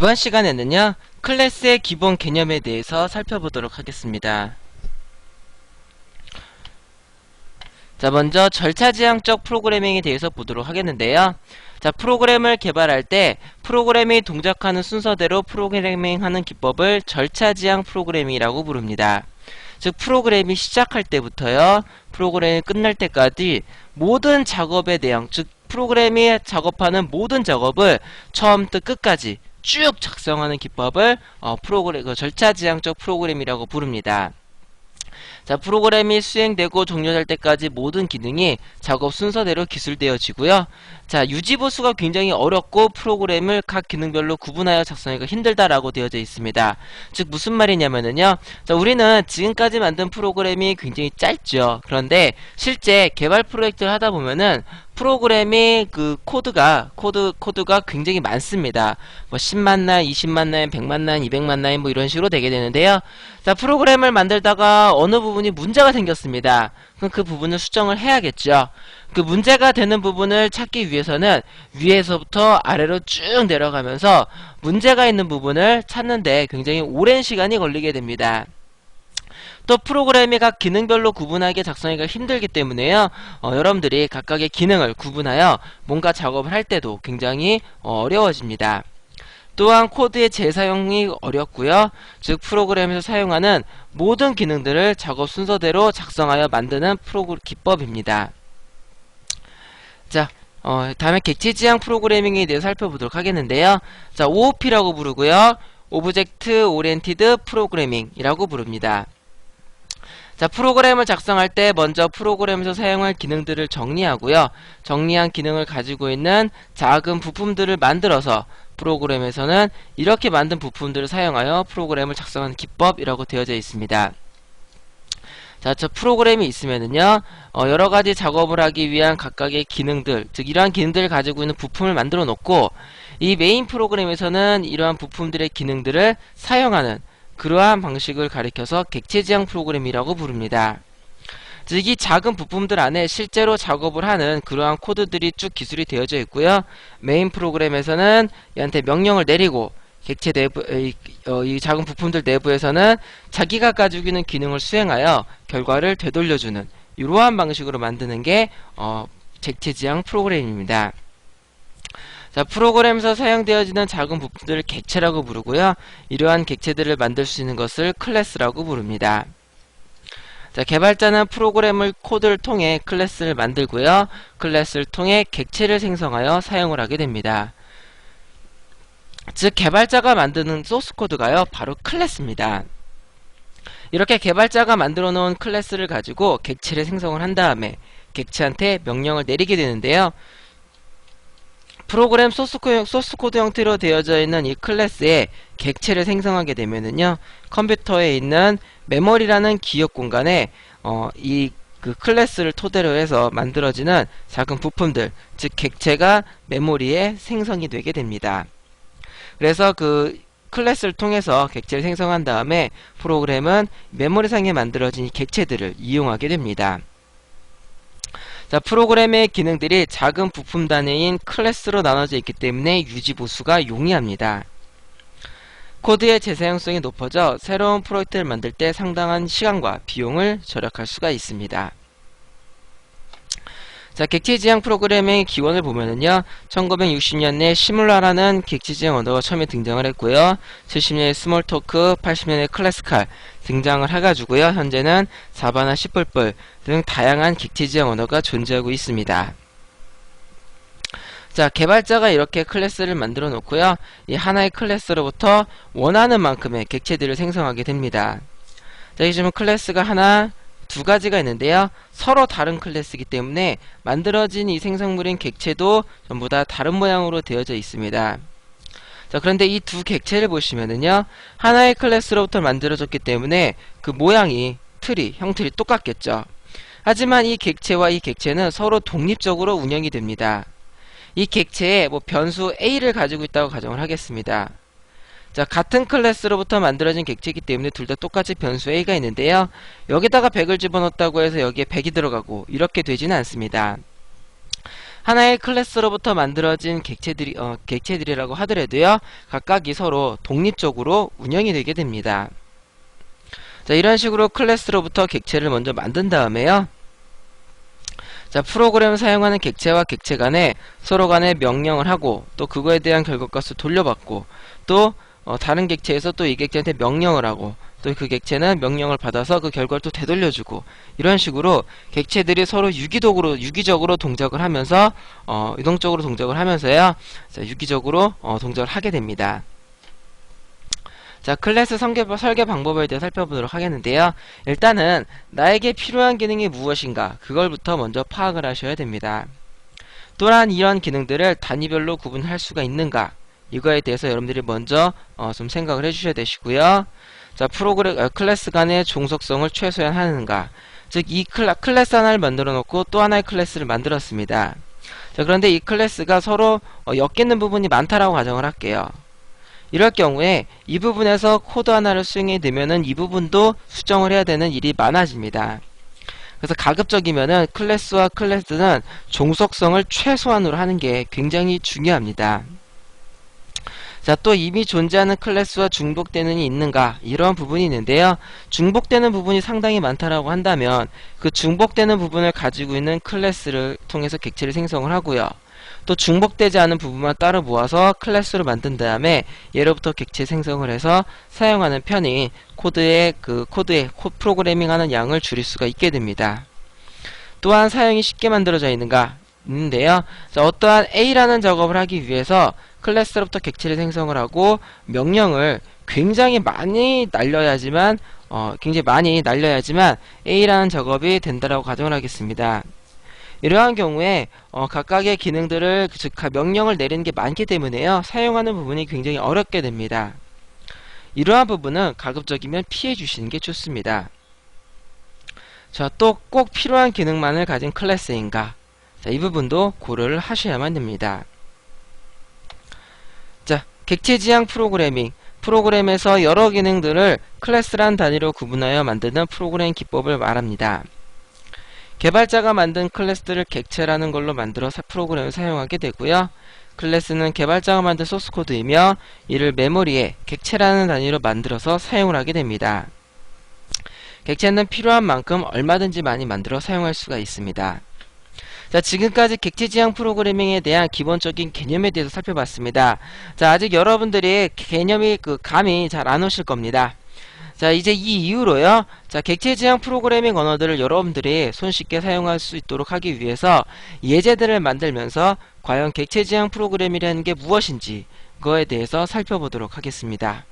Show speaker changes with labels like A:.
A: 이번 시간에는요, 클래스의 기본 개념에 대해서 살펴보도록 하겠습니다. 자, 먼저 절차지향적 프로그래밍에 대해서 보도록 하겠는데요. 자, 프로그램을 개발할 때 프로그램이 동작하는 순서대로 프로그래밍하는 기법을 절차지향 프로그래밍이라고 부릅니다. 즉, 프로그램이 시작할 때부터요, 프로그램이 끝날 때까지 모든 작업의 내용, 즉 프로그램이 작업하는 모든 작업을 처음부터 끝까지 쭉 작성하는 기법을 절차지향적 프로그램이라고 부릅니다. 자, 프로그램이 수행되고 종료될 때까지 모든 기능이 작업 순서대로 기술되어지고요. 자, 유지보수가 굉장히 어렵고 프로그램을 각 기능별로 구분하여 작성하기가 힘들다라고 되어져 있습니다. 즉 무슨 말이냐면요. 자, 우리는 지금까지 만든 프로그램이 굉장히 짧죠. 그런데 실제 개발 프로젝트를 하다 보면은 프로그램이 코드가 굉장히 많습니다. 뭐 10만 라인, 20만 라인, 100만 라인, 200만 라인 뭐 이런 식으로 되게 되는데요. 자, 프로그램을 만들다가 어느 부분이 문제가 생겼습니다. 그럼 그 부분을 수정을 해야겠죠. 그 문제가 되는 부분을 찾기 위해서는 위에서부터 아래로 쭉 내려가면서 문제가 있는 부분을 찾는데 굉장히 오랜 시간이 걸리게 됩니다. 또 프로그램이 각 기능별로 구분하게 작성하기가 힘들기 때문에요. 여러분들이 각각의 기능을 구분하여 뭔가 작업을 할 때도 굉장히 어려워집니다. 또한 코드의 재사용이 어렵고요. 즉 프로그램에서 사용하는 모든 기능들을 작업 순서대로 작성하여 만드는 기법입니다. 자, 다음에 객체지향 프로그래밍에 대해서 살펴보도록 하겠는데요. 자, OOP라고 부르고요. 오브젝트 오리엔티드 프로그래밍이라고 부릅니다. 자, 프로그램을 작성할 때 먼저 프로그램에서 사용할 기능들을 정리하고요. 정리한 기능을 가지고 있는 작은 부품들을 만들어서 프로그램에서는 이렇게 만든 부품들을 사용하여 프로그램을 작성하는 기법이라고 되어져 있습니다. 자, 저 프로그램이 있으면은요, 여러가지 작업을 하기 위한 각각의 기능들, 즉 이러한 기능들을 가지고 있는 부품을 만들어 놓고 이 메인 프로그램에서는 이러한 부품들의 기능들을 사용하는 그러한 방식을 가리켜서 객체지향 프로그램이라고 부릅니다. 즉 이 작은 부품들 안에 실제로 작업을 하는 그러한 코드들이 쭉 기술이 되어져 있고요. 메인 프로그램에서는 얘한테 명령을 내리고 객체 내부 이 작은 부품들 내부에서는 자기가 가지고 있는 기능을 수행하여 결과를 되돌려주는 이러한 방식으로 만드는 게 객체지향 프로그램입니다. 자, 프로그램에서 사용되어지는 작은 부품들을 객체라고 부르고요. 이러한 객체들을 만들 수 있는 것을 클래스라고 부릅니다. 자, 개발자는 프로그램을 코드를 통해 클래스를 만들고요. 클래스를 통해 객체를 생성하여 사용을 하게 됩니다. 즉 개발자가 만드는 소스 코드가요, 바로 클래스입니다. 이렇게 개발자가 만들어 놓은 클래스를 가지고 객체를 생성을 한 다음에 객체한테 명령을 내리게 되는데요. 프로그램 소스코드 형태로 되어져 있는 이 클래스에 객체를 생성하게 되면은요, 컴퓨터에 있는 메모리라는 기억 공간에 그 클래스를 토대로 해서 만들어지는 작은 부품들, 즉 객체가 메모리에 생성이 되게 됩니다. 그래서 그 클래스를 통해서 객체를 생성한 다음에 프로그램은 메모리상에 만들어진 이 객체들을 이용하게 됩니다. 자, 프로그램의 기능들이 작은 부품 단위인 클래스로 나눠져 있기 때문에 유지보수가 용이합니다. 코드의 재사용성이 높아져 새로운 프로젝트를 만들 때 상당한 시간과 비용을 절약할 수가 있습니다. 자, 객체지향 프로그래밍의 기원을 보면은요, 1960년에 시뮬라라는 객체지향 언어가 처음에 등장을 했고요, 70년에 스몰토크, 80년에 클래스칼 등장을 해가지고요, 현재는 자바나 C++ 등 다양한 객체지향 언어가 존재하고 있습니다. 자, 개발자가 이렇게 클래스를 만들어 놓고요, 이 하나의 클래스로부터 원하는 만큼의 객체들을 생성하게 됩니다. 자, 여기 보면 클래스가 두 가지가 있는데요. 서로 다른 클래스이기 때문에 만들어진 이 생성물인 객체도 전부 다 다른 모양으로 되어져 있습니다. 자, 그런데 이 두 객체를 보시면은요, 하나의 클래스로부터 만들어졌기 때문에 그 모양이, 형틀이 똑같겠죠. 하지만 이 객체와 이 객체는 서로 독립적으로 운영이 됩니다. 이 객체에 변수 A를 가지고 있다고 가정을 하겠습니다. 자, 같은 클래스로부터 만들어진 객체이기 때문에 둘 다 똑같이 변수 A가 있는데요. 여기다가 100을 집어넣었다고 해서 여기에 100이 들어가고 이렇게 되지는 않습니다. 하나의 클래스로부터 만들어진 객체들이라고 하더라도요, 각각이 서로 독립적으로 운영이 되게 됩니다. 자, 이런 식으로 클래스로부터 객체를 먼저 만든 다음에요. 자, 프로그램을 사용하는 객체와 객체 간에 서로 간에 명령을 하고, 또 그거에 대한 결과값을 돌려받고, 또 다른 객체에서 또 이 객체한테 명령을 하고, 또 그 객체는 명령을 받아서 그 결과를 또 되돌려주고, 이런 식으로 객체들이 서로 유기적으로 동작을 하면서 유동적으로 동작을 하면서요, 자, 유기적으로 동작을 하게 됩니다. 자, 클래스 설계 방법에 대해 살펴보도록 하겠는데요. 일단은 나에게 필요한 기능이 무엇인가, 그걸부터 먼저 파악을 하셔야 됩니다. 또한 이런 기능들을 단위별로 구분할 수가 있는가, 이거에 대해서 여러분들이 먼저 좀 생각을 해주셔야 되시고요. 자, 클래스 간의 종속성을 최소한 하는가, 즉 이 클래스 하나를 만들어 놓고 또 하나의 클래스를 만들었습니다. 자, 그런데 이 클래스가 서로 엮이는 부분이 많다라고 가정을 할게요. 이럴 경우에 이 부분에서 코드 하나를 수행해 두면은 이 부분도 수정을 해야 되는 일이 많아집니다. 그래서 가급적이면은 클래스와 클래스는 종속성을 최소한으로 하는 게 굉장히 중요합니다. 자, 또 이미 존재하는 클래스와 중복되는 이 있는가, 이런 부분이 있는데요. 중복되는 부분이 상당히 많다라고 한다면 그 중복되는 부분을 가지고 있는 클래스를 통해서 객체를 생성을 하고요. 또 중복되지 않은 부분만 따로 모아서 클래스로 만든 다음에 예로부터 객체 생성을 해서 사용하는 편이 프로그래밍하는 양을 줄일 수가 있게 됩니다. 또한 사용이 쉽게 만들어져 있는데요. 자, 어떠한 A라는 작업을 하기 위해서 클래스로부터 객체를 생성을 하고 명령을 굉장히 많이 날려야지만 A라는 작업이 된다라고 가정을 하겠습니다. 이러한 경우에 각각의 기능들을, 즉 명령을 내리는 게 많기 때문에요, 사용하는 부분이 굉장히 어렵게 됩니다. 이러한 부분은 가급적이면 피해 주시는 게 좋습니다. 자, 또 꼭 필요한 기능만을 가진 클래스인가, 자, 이 부분도 고려를 하셔야만 됩니다. 자, 객체 지향 프로그램에서 여러 기능들을 클래스란 단위로 구분하여 만드는 프로그램 기법을 말합니다. 개발자가 만든 클래스들을 객체라는 걸로 만들어 프로그램을 사용하게 되고요. 클래스는 개발자가 만든 소스코드이며 이를 메모리에 객체라는 단위로 만들어서 사용을 하게 됩니다. 객체는 필요한 만큼 얼마든지 많이 만들어 사용할 수가 있습니다. 자, 지금까지 객체 지향 프로그래밍에 대한 기본적인 개념에 대해서 살펴봤습니다. 자, 아직 여러분들이 감이 잘 안 오실 겁니다. 자, 이제 이 이후로요, 자, 객체 지향 프로그래밍 언어들을 여러분들이 손쉽게 사용할 수 있도록 하기 위해서 예제들을 만들면서 과연 객체 지향 프로그래밍이라는 게 무엇인지 그거에 대해서 살펴보도록 하겠습니다.